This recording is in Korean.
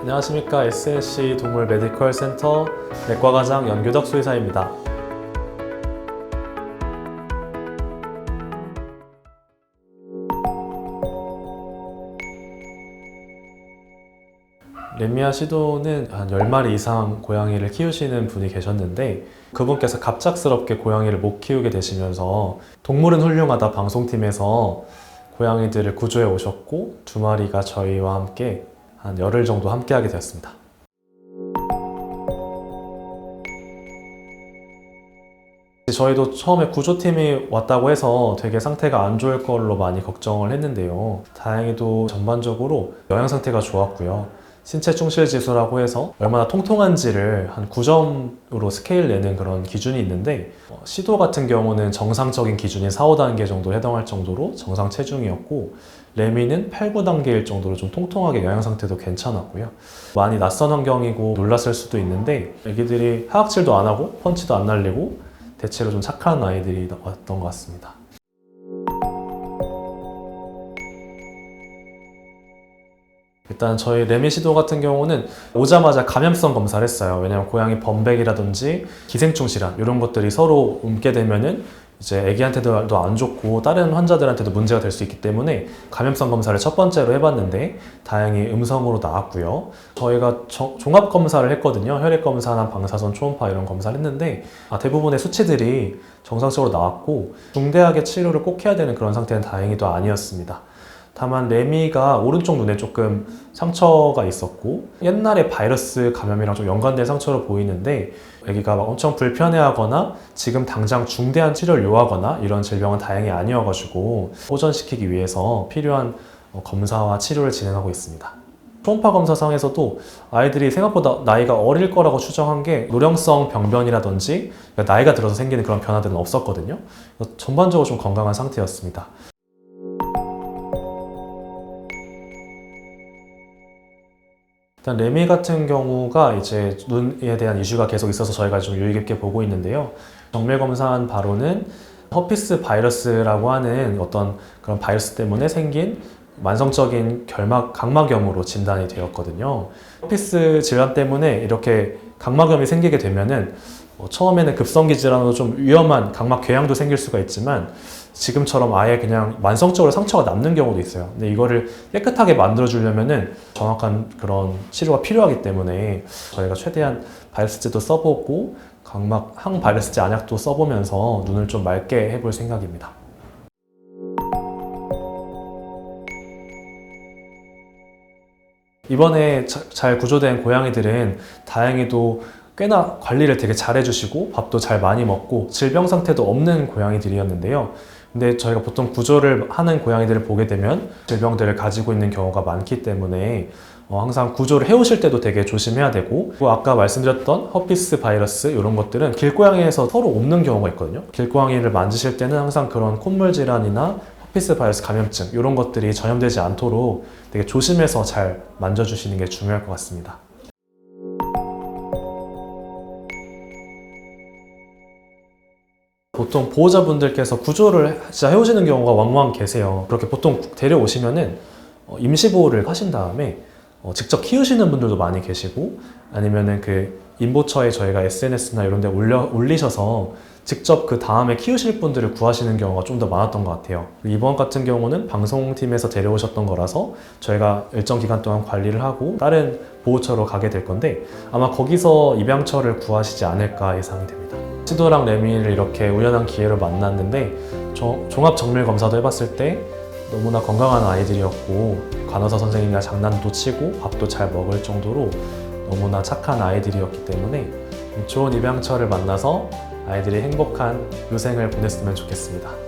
안녕하십니까. SNC 동물 메디컬 센터 내과과장 연규덕 수의사입니다. 레미아 시도는 한 10마리 이상 고양이를 키우시는 분이 계셨는데 그분께서 갑작스럽게 고양이를 못 키우게 되시면서 동물은 훌륭하다 방송팀에서 고양이들을 구조해 오셨고 2마리가 저희와 함께 한 열흘 정도 함께하게 되었습니다. 저희도 처음에 구조팀이 왔다고 해서 되게 상태가 안 좋을 걸로 많이 걱정을 했는데요. 다행히도 전반적으로 영양 상태가 좋았고요. 신체 충실 지수라고 해서 얼마나 통통한지를 한 9점으로 스케일 내는 그런 기준이 있는데 시도 같은 경우는 정상적인 기준인 4, 5단계 정도 해당할 정도로 정상 체중이었고 레미는 8, 9단계일 정도로 좀 통통하게 영양 상태도 괜찮았고요. 많이 낯선 환경이고 놀랐을 수도 있는데 애기들이 하악질도 안 하고 펀치도 안 날리고 대체로 좀 착한 아이들이 왔던 것 같습니다. 일단 저희 레미 시도 같은 경우는 오자마자 감염성 검사를 했어요. 왜냐면 고양이 범백이라든지 기생충 질환 이런 것들이 서로 옮게 되면은 이제 애기한테도 안 좋고 다른 환자들한테도 문제가 될 수 있기 때문에 감염성 검사를 첫 번째로 해봤는데 다행히 음성으로 나왔고요. 저희가 종합 검사를 했거든요. 혈액 검사나 방사선, 초음파 이런 검사를 했는데 대부분의 수치들이 정상적으로 나왔고 중대하게 치료를 꼭 해야 되는 그런 상태는 다행히도 아니었습니다. 다만 레미가 오른쪽 눈에 조금 상처가 있었고 옛날에 바이러스 감염이랑 좀 연관된 상처로 보이는데 애기가 막 엄청 불편해하거나 지금 당장 중대한 치료를 요하거나 이런 질병은 다행히 아니어가지고 호전시키기 위해서 필요한 검사와 치료를 진행하고 있습니다. 초음파 검사상에서도 아이들이 생각보다 나이가 어릴 거라고 추정한 게 노령성 병변이라든지 나이가 들어서 생기는 그런 변화들은 없었거든요. 전반적으로 좀 건강한 상태였습니다. 일단 레미 같은 경우가 이제 눈에 대한 이슈가 계속 있어서 저희가 좀 유의 깊게 보고 있는데요. 정밀 검사한 바로는 허피스 바이러스라고 하는 어떤 그런 바이러스 때문에 생긴 만성적인 각막염으로 진단이 되었거든요. 허피스 질환 때문에 이렇게 각막염이 생기게 되면은 처음에는 급성기 질환으로 좀 위험한 각막 궤양도 생길 수가 있지만 지금처럼 아예 그냥 만성적으로 상처가 남는 경우도 있어요. 근데 이거를 깨끗하게 만들어주려면은 정확한 그런 치료가 필요하기 때문에 저희가 최대한 바이러스제도 써보고 각막 항바이러스제 안약도 써보면서 눈을 좀 맑게 해볼 생각입니다. 이번에 잘 구조된 고양이들은 다행히도 꽤나 관리를 되게 잘 해주시고 밥도 잘 많이 먹고 질병 상태도 없는 고양이들이었는데요. 근데 저희가 보통 구조를 하는 고양이들을 보게 되면 질병들을 가지고 있는 경우가 많기 때문에 항상 구조를 해오실 때도 되게 조심해야 되고 그리고 아까 말씀드렸던 허피스 바이러스 이런 것들은 길고양이에서 서로 옮는 경우가 있거든요. 길고양이를 만지실 때는 항상 그런 콧물 질환이나 허피스 바이러스 감염증 이런 것들이 전염되지 않도록 되게 조심해서 잘 만져주시는 게 중요할 것 같습니다. 보통 보호자분들께서 구조를 진짜 해오시는 경우가 왕왕 계세요. 그렇게 보통 데려오시면은 임시보호를 하신 다음에 직접 키우시는 분들도 많이 계시고 아니면은 그 인보처에 저희가 SNS나 이런 데 올리셔서 직접 그 다음에 키우실 분들을 구하시는 경우가 좀 더 많았던 것 같아요. 이번 같은 경우는 방송팀에서 데려오셨던 거라서 저희가 일정 기간 동안 관리를 하고 다른 보호처로 가게 될 건데 아마 거기서 입양처를 구하시지 않을까 예상이 됩니다. 시도랑 레미를 이렇게 우연한 기회로 만났는데 종합 정밀 검사도 해봤을 때 너무나 건강한 아이들이었고 간호사 선생님이랑 장난도 치고 밥도 잘 먹을 정도로 너무나 착한 아이들이었기 때문에 좋은 입양처를 만나서 아이들이 행복한 유생을 보냈으면 좋겠습니다.